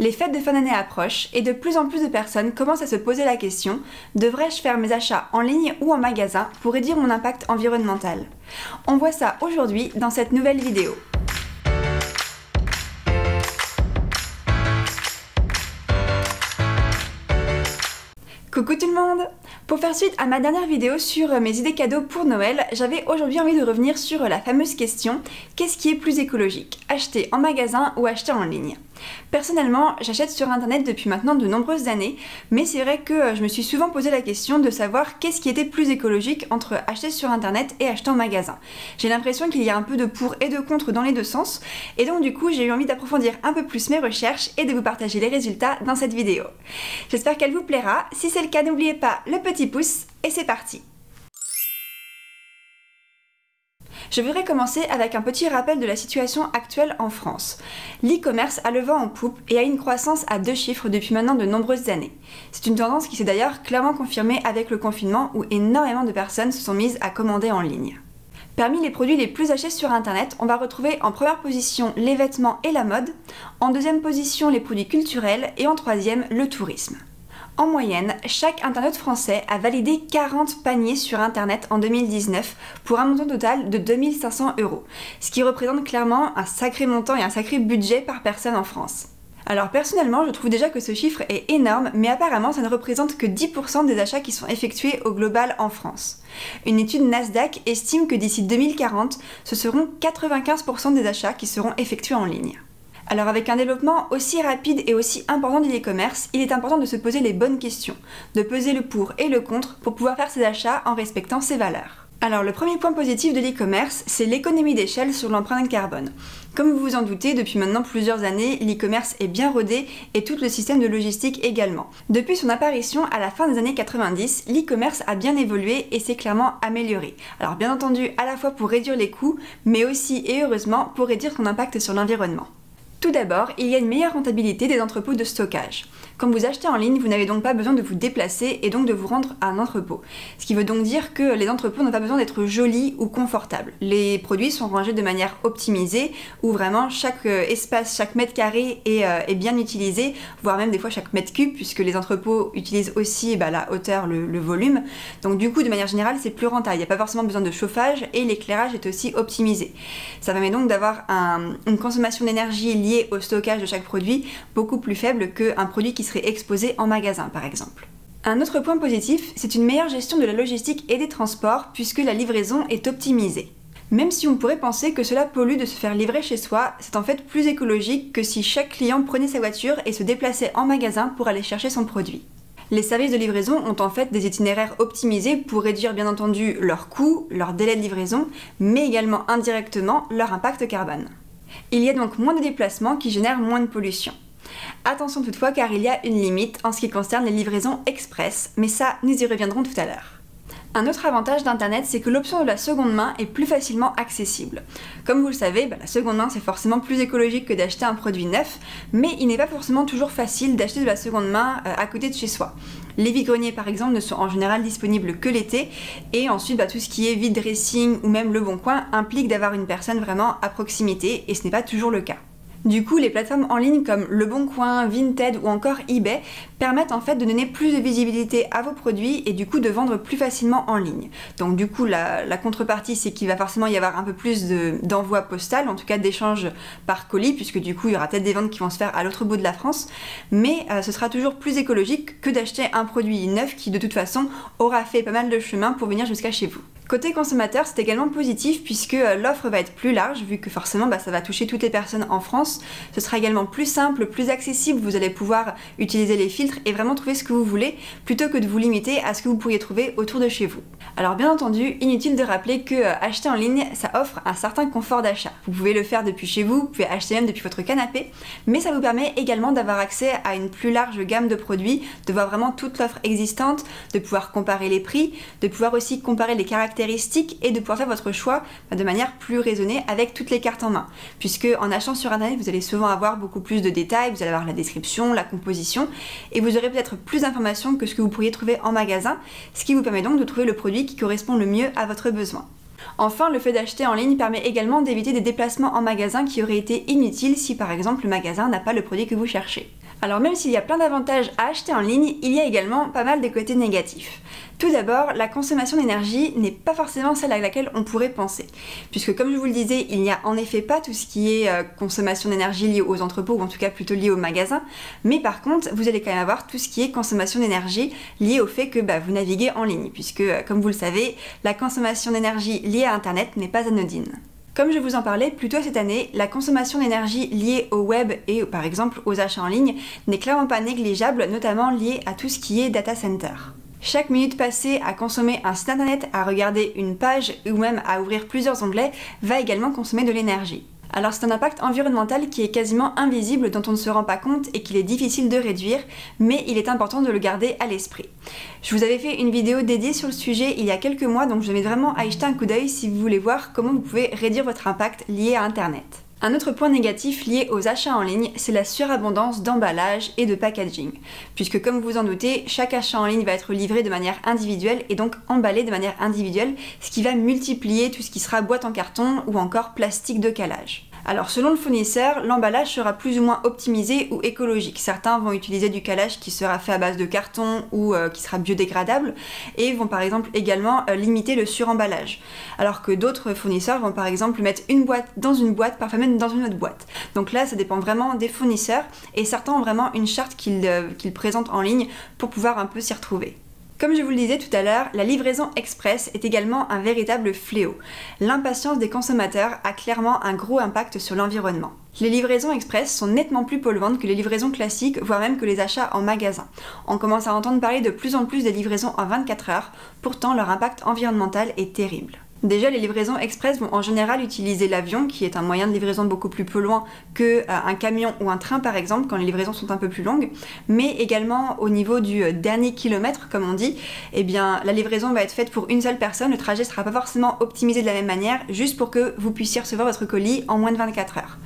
Les fêtes de fin d'année approchent et de plus en plus de personnes commencent à se poser la question: devrais-je faire mes achats en ligne ou en magasin pour réduire mon impact environnemental? On voit ça aujourd'hui dans cette nouvelle vidéo. Coucou tout le monde! Pour faire suite à ma dernière vidéo sur mes idées cadeaux pour Noël, j'avais aujourd'hui envie de revenir sur la fameuse question: qu'est-ce qui est plus écologique, acheter en magasin ou acheter en ligne? Personnellement, j'achète sur internet depuis maintenant de nombreuses années, mais c'est vrai que je me suis souvent posé la question de savoir qu'est-ce qui était plus écologique entre acheter sur internet et acheter en magasin. J'ai l'impression qu'il y a un peu de pour et de contre dans les deux sens, et donc du coup j'ai eu envie d'approfondir un peu plus mes recherches et de vous partager les résultats dans cette vidéo. J'espère qu'elle vous plaira. Si c'est le cas, n'oubliez pas le petit pouce et c'est parti! Je voudrais commencer avec un petit rappel de la situation actuelle en France. L'e-commerce a le vent en poupe et a une croissance à 2 chiffres depuis maintenant de nombreuses années. C'est une tendance qui s'est d'ailleurs clairement confirmée avec le confinement où énormément de personnes se sont mises à commander en ligne. Parmi les produits les plus achetés sur internet, on va retrouver en première position les vêtements et la mode, en deuxième position les produits culturels et en troisième le tourisme. En moyenne, chaque internaute français a validé 40 paniers sur internet en 2019 pour un montant total de 2500 €, ce qui représente clairement un sacré montant et un sacré budget par personne en France. Alors personnellement, je trouve déjà que ce chiffre est énorme, mais apparemment ça ne représente que 10% des achats qui sont effectués au global en France. Une étude Nasdaq estime que d'ici 2040, ce seront 95% des achats qui seront effectués en ligne. Alors avec un développement aussi rapide et aussi important de l'e-commerce, il est important de se poser les bonnes questions, de peser le pour et le contre pour pouvoir faire ses achats en respectant ses valeurs. Alors le premier point positif de l'e-commerce, c'est l'économie d'échelle sur l'empreinte carbone. Comme vous vous en doutez, depuis maintenant plusieurs années, l'e-commerce est bien rodé et tout le système de logistique également. Depuis son apparition à la fin des années 90, l'e-commerce a bien évolué et s'est clairement amélioré. Alors bien entendu, à la fois pour réduire les coûts, mais aussi et heureusement pour réduire son impact sur l'environnement. Tout d'abord, il y a une meilleure rentabilité des entrepôts de stockage. Quand vous achetez en ligne, vous n'avez donc pas besoin de vous déplacer et donc de vous rendre à un entrepôt. Ce qui veut donc dire que les entrepôts n'ont pas besoin d'être jolis ou confortables. Les produits sont rangés de manière optimisée, où vraiment chaque espace, chaque mètre carré est bien utilisé, voire même des fois chaque mètre cube, puisque les entrepôts utilisent aussi la hauteur, le volume. Donc du coup, de manière générale, c'est plus rentable. Il n'y a pas forcément besoin de chauffage et l'éclairage est aussi optimisé. Ça permet donc d'avoir une consommation d'énergie liée au stockage de chaque produit beaucoup plus faible qu'un produit qui serait exposé en magasin par exemple. Un autre point positif, c'est une meilleure gestion de la logistique et des transports puisque la livraison est optimisée. Même si on pourrait penser que cela pollue de se faire livrer chez soi, c'est en fait plus écologique que si chaque client prenait sa voiture et se déplaçait en magasin pour aller chercher son produit. Les services de livraison ont en fait des itinéraires optimisés pour réduire bien entendu leurs coûts, leur délai de livraison, mais également indirectement leur impact carbone. Il y a donc moins de déplacements qui génèrent moins de pollution. Attention toutefois car il y a une limite en ce qui concerne les livraisons express, mais ça nous y reviendrons tout à l'heure. Un autre avantage d'internet, c'est que l'option de la seconde main est plus facilement accessible. Comme vous le savez, la seconde main c'est forcément plus écologique que d'acheter un produit neuf, mais il n'est pas forcément toujours facile d'acheter de la seconde main à côté de chez soi. Les vide-greniers par exemple ne sont en général disponibles que l'été, et ensuite tout ce qui est vide dressing ou même Le Bon Coin implique d'avoir une personne vraiment à proximité, et ce n'est pas toujours le cas. Du coup, les plateformes en ligne comme Le Bon Coin, Vinted ou encore eBay permettent en fait de donner plus de visibilité à vos produits et du coup de vendre plus facilement en ligne. Donc du coup, la contrepartie, c'est qu'il va forcément y avoir un peu plus d'envoi postal, en tout cas d'échanges par colis, puisque du coup, il y aura peut-être des ventes qui vont se faire à l'autre bout de la France, mais ce sera toujours plus écologique que d'acheter un produit neuf qui de toute façon aura fait pas mal de chemin pour venir jusqu'à chez vous. Côté consommateur, c'est également positif puisque l'offre va être plus large vu que forcément ça va toucher toutes les personnes en France. Ce sera également plus simple, plus accessible, vous allez pouvoir utiliser les filtres et vraiment trouver ce que vous voulez plutôt que de vous limiter à ce que vous pourriez trouver autour de chez vous. Alors bien entendu, inutile de rappeler que acheter en ligne, ça offre un certain confort d'achat. Vous pouvez le faire depuis chez vous, vous pouvez acheter même depuis votre canapé, mais ça vous permet également d'avoir accès à une plus large gamme de produits, de voir vraiment toute l'offre existante, de pouvoir comparer les prix, de pouvoir aussi comparer les caractéristiques et de pouvoir faire votre choix de manière plus raisonnée avec toutes les cartes en main. Puisque en achetant sur internet, vous allez souvent avoir beaucoup plus de détails, vous allez avoir la description, la composition, et vous aurez peut-être plus d'informations que ce que vous pourriez trouver en magasin, ce qui vous permet donc de trouver le produit qui correspond le mieux à votre besoin. Enfin, le fait d'acheter en ligne permet également d'éviter des déplacements en magasin qui auraient été inutiles si par exemple le magasin n'a pas le produit que vous cherchez. Alors même s'il y a plein d'avantages à acheter en ligne, il y a également pas mal de côtés négatifs. Tout d'abord, la consommation d'énergie n'est pas forcément celle à laquelle on pourrait penser. Puisque comme je vous le disais, il n'y a en effet pas tout ce qui est consommation d'énergie liée aux entrepôts, ou en tout cas plutôt liée aux magasins, mais par contre, vous allez quand même avoir tout ce qui est consommation d'énergie liée au fait que vous naviguez en ligne, puisque comme vous le savez, la consommation d'énergie liée à Internet n'est pas anodine. Comme je vous en parlais plus tôt cette année, la consommation d'énergie liée au web et par exemple aux achats en ligne n'est clairement pas négligeable, notamment liée à tout ce qui est data center. Chaque minute passée à consommer un site internet, à regarder une page ou même à ouvrir plusieurs onglets va également consommer de l'énergie. Alors c'est un impact environnemental qui est quasiment invisible, dont on ne se rend pas compte et qu'il est difficile de réduire, mais il est important de le garder à l'esprit. Je vous avais fait une vidéo dédiée sur le sujet il y a quelques mois, donc je vous invite vraiment à y jeter un coup d'œil si vous voulez voir comment vous pouvez réduire votre impact lié à Internet. Un autre point négatif lié aux achats en ligne, c'est la surabondance d'emballage et de packaging. Puisque comme vous en doutez, chaque achat en ligne va être livré de manière individuelle et donc emballé de manière individuelle, ce qui va multiplier tout ce qui sera boîte en carton ou encore plastique de calage. Alors selon le fournisseur, l'emballage sera plus ou moins optimisé ou écologique. Certains vont utiliser du calage qui sera fait à base de carton ou qui sera biodégradable et vont par exemple également limiter le suremballage. Alors que d'autres fournisseurs vont par exemple mettre une boîte dans une boîte, parfois même dans une autre boîte. Donc là ça dépend vraiment des fournisseurs et certains ont vraiment une charte qu'ils présentent en ligne pour pouvoir un peu s'y retrouver. Comme je vous le disais tout à l'heure, la livraison express est également un véritable fléau. L'impatience des consommateurs a clairement un gros impact sur l'environnement. Les livraisons express sont nettement plus polluantes que les livraisons classiques, voire même que les achats en magasin. On commence à entendre parler de plus en plus des livraisons en 24 heures, pourtant leur impact environnemental est terrible. Déjà, les livraisons express vont en général utiliser l'avion, qui est un moyen de livraison beaucoup plus polluant qu'un camion ou un train par exemple, quand les livraisons sont un peu plus longues, mais également au niveau du dernier kilomètre, comme on dit, eh bien la livraison va être faite pour une seule personne, le trajet ne sera pas forcément optimisé de la même manière, juste pour que vous puissiez recevoir votre colis en moins de 24 heures.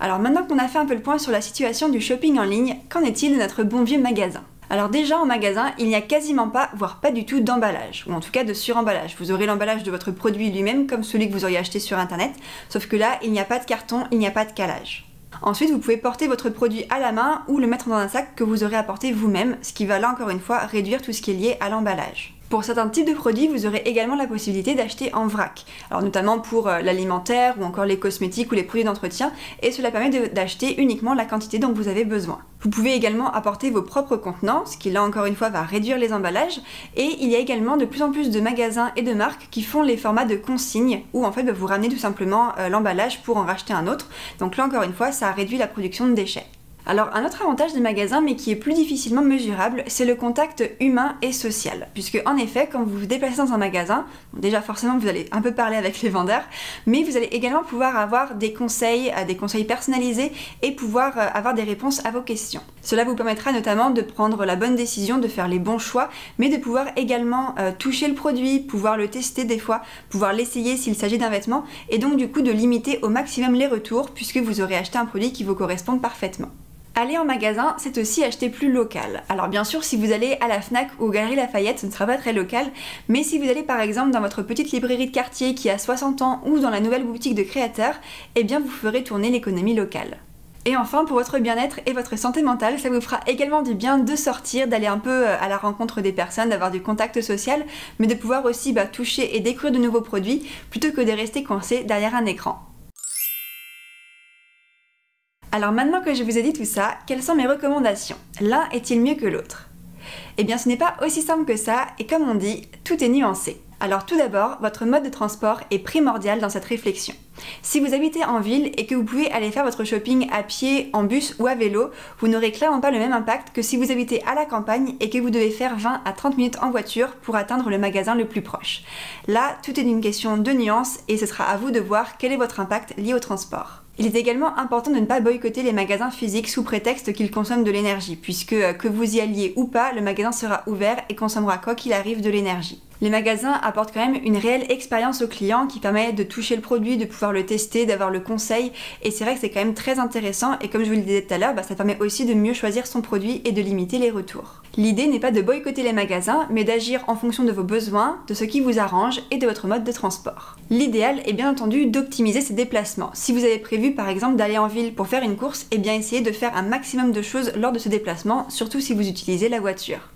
Alors maintenant qu'on a fait un peu le point sur la situation du shopping en ligne, qu'en est-il de notre bon vieux magasin ? Alors déjà en magasin, il n'y a quasiment pas, voire pas du tout d'emballage, ou en tout cas de suremballage. Vous aurez l'emballage de votre produit lui-même comme celui que vous auriez acheté sur internet, sauf que là, il n'y a pas de carton, il n'y a pas de calage. Ensuite, vous pouvez porter votre produit à la main ou le mettre dans un sac que vous aurez apporté vous-même, ce qui va là encore une fois réduire tout ce qui est lié à l'emballage. Pour certains types de produits, vous aurez également la possibilité d'acheter en vrac, alors notamment pour l'alimentaire ou encore les cosmétiques ou les produits d'entretien, et cela permet d'acheter uniquement la quantité dont vous avez besoin. Vous pouvez également apporter vos propres contenants, ce qui là encore une fois va réduire les emballages, et il y a également de plus en plus de magasins et de marques qui font les formats de consigne, où en fait vous ramenez tout simplement l'emballage pour en racheter un autre, donc là encore une fois ça réduit la production de déchets. Alors un autre avantage des magasins, mais qui est plus difficilement mesurable, c'est le contact humain et social. Puisque en effet, quand vous vous déplacez dans un magasin, déjà forcément vous allez un peu parler avec les vendeurs, mais vous allez également pouvoir avoir des conseils personnalisés et pouvoir avoir des réponses à vos questions. Cela vous permettra notamment de prendre la bonne décision, de faire les bons choix, mais de pouvoir également toucher le produit, pouvoir le tester des fois, pouvoir l'essayer s'il s'agit d'un vêtement, et donc du coup de limiter au maximum les retours, puisque vous aurez acheté un produit qui vous correspond parfaitement. Aller en magasin, c'est aussi acheter plus local. Alors bien sûr, si vous allez à la Fnac ou aux Galeries Lafayette, ce ne sera pas très local, mais si vous allez par exemple dans votre petite librairie de quartier qui a 60 ans ou dans la nouvelle boutique de créateurs, eh bien vous ferez tourner l'économie locale. Et enfin, pour votre bien-être et votre santé mentale, ça vous fera également du bien de sortir, d'aller un peu à la rencontre des personnes, d'avoir du contact social, mais de pouvoir aussi toucher et découvrir de nouveaux produits, plutôt que de rester coincé derrière un écran. Alors maintenant que je vous ai dit tout ça, quelles sont mes recommandations? L'un est-il mieux que l'autre? Eh bien ce n'est pas aussi simple que ça, et comme on dit, tout est nuancé. Alors tout d'abord, votre mode de transport est primordial dans cette réflexion. Si vous habitez en ville et que vous pouvez aller faire votre shopping à pied, en bus ou à vélo, vous n'aurez clairement pas le même impact que si vous habitez à la campagne et que vous devez faire 20 à 30 minutes en voiture pour atteindre le magasin le plus proche. Là, tout est une question de nuance et ce sera à vous de voir quel est votre impact lié au transport. Il est également important de ne pas boycotter les magasins physiques sous prétexte qu'ils consomment de l'énergie, puisque que vous y alliez ou pas, le magasin sera ouvert et consommera quoi qu'il arrive de l'énergie. Les magasins apportent quand même une réelle expérience au client qui permet de toucher le produit, de pouvoir le tester, d'avoir le conseil, et c'est vrai que c'est quand même très intéressant, et comme je vous le disais tout à l'heure, ça permet aussi de mieux choisir son produit et de limiter les retours. L'idée n'est pas de boycotter les magasins, mais d'agir en fonction de vos besoins, de ce qui vous arrange et de votre mode de transport. L'idéal est bien entendu d'optimiser ses déplacements. Si vous avez prévu par exemple d'aller en ville pour faire une course, eh bien essayez de faire un maximum de choses lors de ce déplacement, surtout si vous utilisez la voiture.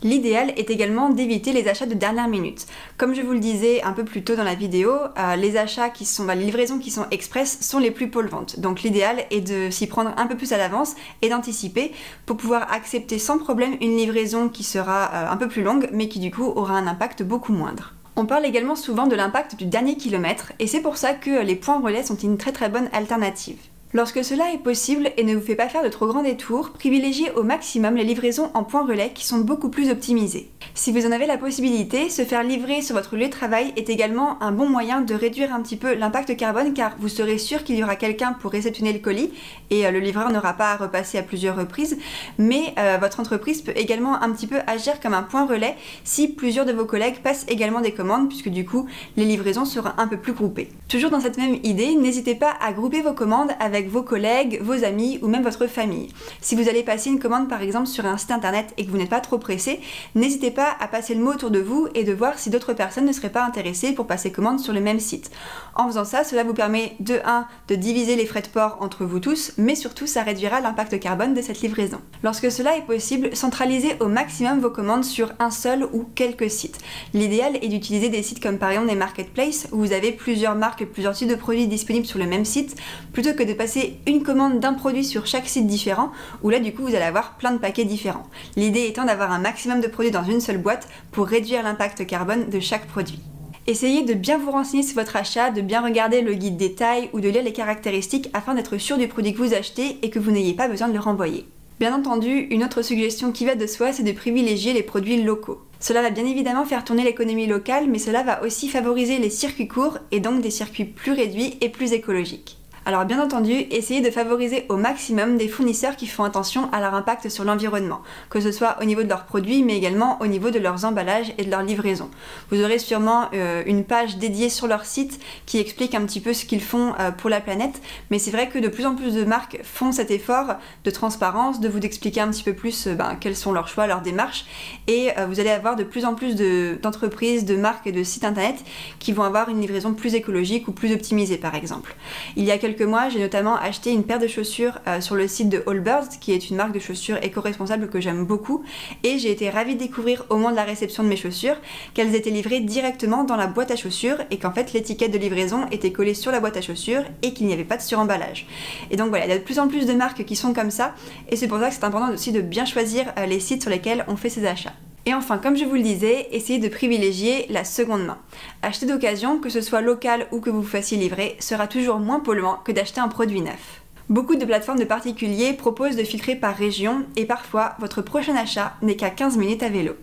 L'idéal est également d'éviter les achats de dernière minute. Comme je vous le disais un peu plus tôt dans la vidéo, les achats les livraisons qui sont express sont les plus polluantes. Donc l'idéal est de s'y prendre un peu plus à l'avance et d'anticiper pour pouvoir accepter sans problème une livraison qui sera un peu plus longue mais qui du coup aura un impact beaucoup moindre. On parle également souvent de l'impact du dernier kilomètre et c'est pour ça que les points relais sont une très bonne alternative. Lorsque cela est possible et ne vous fait pas faire de trop grands détours, privilégiez au maximum les livraisons en point relais qui sont beaucoup plus optimisées. Si vous en avez la possibilité, se faire livrer sur votre lieu de travail est également un bon moyen de réduire un petit peu l'impact carbone car vous serez sûr qu'il y aura quelqu'un pour réceptionner le colis et le livreur n'aura pas à repasser à plusieurs reprises, mais votre entreprise peut également un petit peu agir comme un point relais si plusieurs de vos collègues passent également des commandes puisque du coup les livraisons seront un peu plus groupées. Toujours dans cette même idée, n'hésitez pas à grouper vos commandes avec vos collègues, vos amis ou même votre famille. Si vous allez passer une commande par exemple sur un site internet et que vous n'êtes pas trop pressé, n'hésitez pas à passer le mot autour de vous et de voir si d'autres personnes ne seraient pas intéressées pour passer commande sur le même site. En faisant ça, cela vous permet de 1 de diviser les frais de port entre vous tous, mais surtout ça réduira l'impact carbone de cette livraison. Lorsque cela est possible, centralisez au maximum vos commandes sur un seul ou quelques sites. L'idéal est d'utiliser des sites comme par exemple des marketplaces où vous avez plusieurs marques et plusieurs types de produits disponibles sur le même site, plutôt que de passer une commande d'un produit sur chaque site différent, où là du coup vous allez avoir plein de paquets différents. L'idée étant d'avoir un maximum de produits dans une seule boîte pour réduire l'impact carbone de chaque produit. Essayez de bien vous renseigner sur votre achat, de bien regarder le guide détail ou de lire les caractéristiques afin d'être sûr du produit que vous achetez et que vous n'ayez pas besoin de le renvoyer. Bien entendu, une autre suggestion qui va de soi, c'est de privilégier les produits locaux. Cela va bien évidemment faire tourner l'économie locale, mais cela va aussi favoriser les circuits courts et donc des circuits plus réduits et plus écologiques. Alors bien entendu, essayez de favoriser au maximum des fournisseurs qui font attention à leur impact sur l'environnement, que ce soit au niveau de leurs produits, mais également au niveau de leurs emballages et de leur livraison. Vous aurez sûrement une page dédiée sur leur site qui explique un petit peu ce qu'ils font pour la planète, mais c'est vrai que de plus en plus de marques font cet effort de transparence, de vous expliquer un petit peu plus quels sont leurs choix, leurs démarches, et vous allez avoir de plus en plus d'entreprises, de marques et de sites internet qui vont avoir une livraison plus écologique ou plus optimisée par exemple. Il y a quelques mois, j'ai notamment acheté une paire de chaussures sur le site de Allbirds, qui est une marque de chaussures éco-responsable que j'aime beaucoup, et j'ai été ravie de découvrir au moment de la réception de mes chaussures qu'elles étaient livrées directement dans la boîte à chaussures et qu'en fait l'étiquette de livraison était collée sur la boîte à chaussures et qu'il n'y avait pas de suremballage. Et donc voilà, il y a de plus en plus de marques qui sont comme ça, et c'est pour ça que c'est important aussi de bien choisir les sites sur lesquels on fait ses achats. Et enfin, comme je vous le disais, essayez de privilégier la seconde main. Acheter d'occasion, que ce soit local ou que vous vous fassiez livrer, sera toujours moins polluant que d'acheter un produit neuf. Beaucoup de plateformes de particuliers proposent de filtrer par région et parfois, votre prochain achat n'est qu'à 15 minutes à vélo.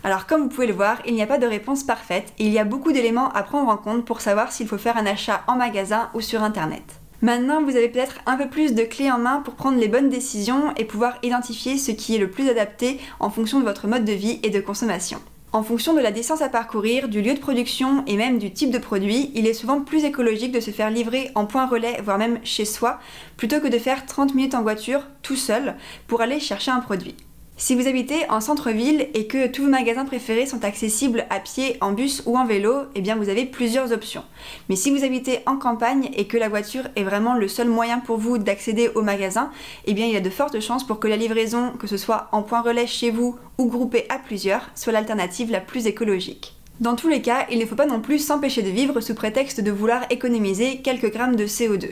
Alors comme vous pouvez le voir, il n'y a pas de réponse parfaite et il y a beaucoup d'éléments à prendre en compte pour savoir s'il faut faire un achat en magasin ou sur internet. Maintenant, vous avez peut-être un peu plus de clés en main pour prendre les bonnes décisions et pouvoir identifier ce qui est le plus adapté en fonction de votre mode de vie et de consommation. En fonction de la distance à parcourir, du lieu de production et même du type de produit, il est souvent plus écologique de se faire livrer en point relais, voire même chez soi, plutôt que de faire 30 minutes en voiture tout seul pour aller chercher un produit. Si vous habitez en centre-ville et que tous vos magasins préférés sont accessibles à pied, en bus ou en vélo, eh bien vous avez plusieurs options. Mais si vous habitez en campagne et que la voiture est vraiment le seul moyen pour vous d'accéder au magasin, eh bien il y a de fortes chances pour que la livraison, que ce soit en point relais chez vous ou groupée à plusieurs, soit l'alternative la plus écologique. Dans tous les cas, il ne faut pas non plus s'empêcher de vivre sous prétexte de vouloir économiser quelques grammes de CO2.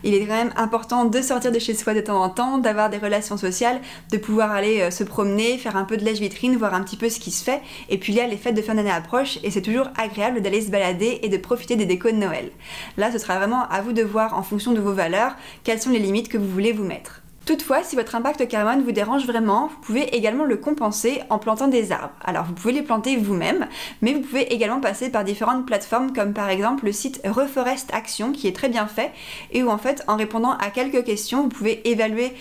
Il est quand même important de sortir de chez soi de temps en temps, d'avoir des relations sociales, de pouvoir aller se promener, faire un peu de lèche-vitrine, voir un petit peu ce qui se fait. Et puis là, les fêtes de fin d'année approchent et c'est toujours agréable d'aller se balader et de profiter des décos de Noël. Là, ce sera vraiment à vous de voir en fonction de vos valeurs, quelles sont les limites que vous voulez vous mettre. Toutefois, si votre impact carbone vous dérange vraiment, vous pouvez également le compenser en plantant des arbres. Alors vous pouvez les planter vous-même, mais vous pouvez également passer par différentes plateformes comme par exemple le site Reforest Action qui est très bien fait et où en fait en répondant à quelques questions vous pouvez évaluer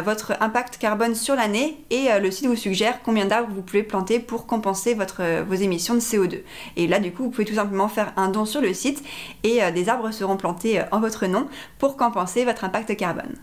votre impact carbone sur l'année et le site vous suggère combien d'arbres vous pouvez planter pour compenser vos émissions de CO2. Et là du coup vous pouvez tout simplement faire un don sur le site et des arbres seront plantés en votre nom pour compenser votre impact carbone.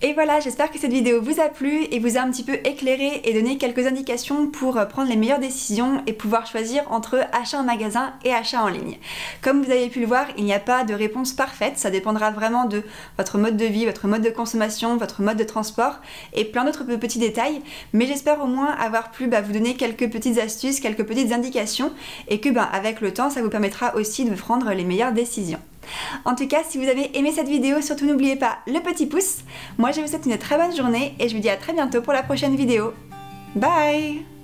Et voilà, j'espère que cette vidéo vous a plu et vous a un petit peu éclairé et donné quelques indications pour prendre les meilleures décisions et pouvoir choisir entre achat en magasin et achat en ligne. Comme vous avez pu le voir, il n'y a pas de réponse parfaite, ça dépendra vraiment de votre mode de vie, votre mode de consommation, votre mode de transport et plein d'autres petits détails, mais j'espère au moins avoir pu vous donner quelques petites astuces, quelques petites indications et que avec le temps, ça vous permettra aussi de prendre les meilleures décisions. En tout cas, si vous avez aimé cette vidéo, surtout n'oubliez pas le petit pouce. Moi, je vous souhaite une très bonne journée et je vous dis à très bientôt pour la prochaine vidéo. Bye!